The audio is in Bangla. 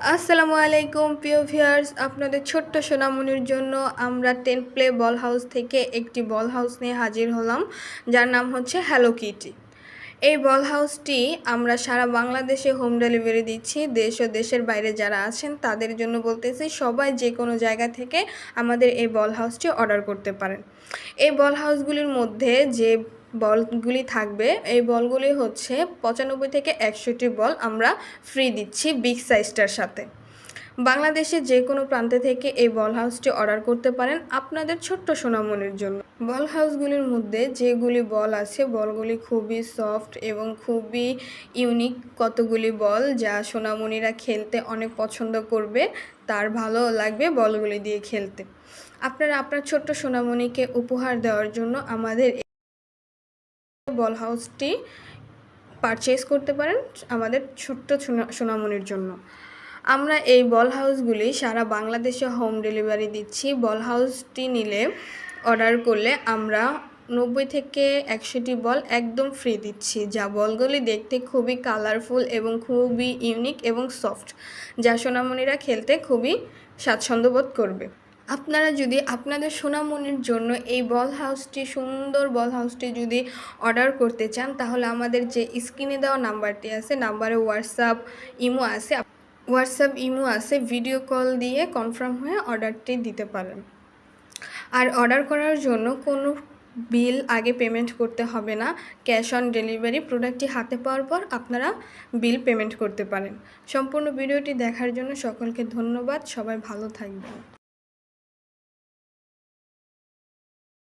আসসালামু আলাইকুম প্রিয় ভিউয়ার্স, আপনাদের ছোট্ট সোনামণির জন্য আমরা 10 প্লে বল হাউস থেকে একটি বল হাউস নিয়ে হাজির হলাম, যার নাম হচ্ছে হ্যালো কিটি। এই বল হাউসটি আমরা সারা বাংলাদেশে হোম ডেলিভারি দিচ্ছি। দেশ ও দেশের বাইরে যারা আছেন তাদের জন্য বলতেছি, সবাই যে কোনো জায়গা থেকে আমাদের এই বল হাউসটি অর্ডার করতে পারেন। এই বল হাউসগুলির মধ্যে যে বলগুলি থাকবে, এই বলগুলি হচ্ছে 95 থেকে 100টি বল আমরা ফ্রি দিচ্ছি বিগ সাইজটার সাথে। বাংলাদেশে যে কোনো প্রান্তে থেকে এই বল হাউসটি অর্ডার করতে পারেন আপনাদের ছোট্ট সোনামণির জন্য। বল হাউসগুলির মধ্যে যেগুলি বল আছে, বলগুলি খুবই সফট এবং খুবই ইউনিক কতগুলি বল, যা সোনামণিরা খেলতে অনেক পছন্দ করবে, তার ভালো লাগবে বলগুলি দিয়ে খেলতে। আপনারা আপনার ছোট্ট সোনামণিকে উপহার দেওয়ার জন্য আমাদের বল হাউসটি পারচেজ করতে পারেন আমাদের ছোট্ট সোনামণির জন্য। আমরা এই বল হাউসগুলি সারা বাংলাদেশে হোম ডেলিভারি দিচ্ছি। বল হাউসটি নিলে, অর্ডার করলে আমরা 90 থেকে 100টি বল একদম ফ্রি দিচ্ছি, যা বলগুলি দেখতে খুবই কালারফুল এবং খুবই ইউনিক এবং সফট, যা সোনামণিরা খেলতে খুবই স্বাচ্ছন্দ্য বোধ করবে। আপনারা যদি আপনাদের সোনামণির জন্য এই বল হাউসটি, সুন্দর বল হাউসটি যদি অর্ডার করতে চান, তাহলে আমাদের যে স্ক্রিনে দেওয়া নাম্বারটি আছে, নাম্বারে হোয়াটসঅ্যাপ ইমো আছে, ভিডিও কল দিয়ে কনফার্ম হয়ে অর্ডারটি দিতে পারেন। আর অর্ডার করার জন্য কোনো বিল আগে পেমেন্ট করতে হবে না, ক্যাশ অন ডেলিভারি। প্রোডাক্টটি হাতে পাওয়ার পর আপনারা বিল পেমেন্ট করতে পারেন। সম্পূর্ণ ভিডিওটি দেখার জন্য সকলকে ধন্যবাদ। সবাই ভালো থাকবেন।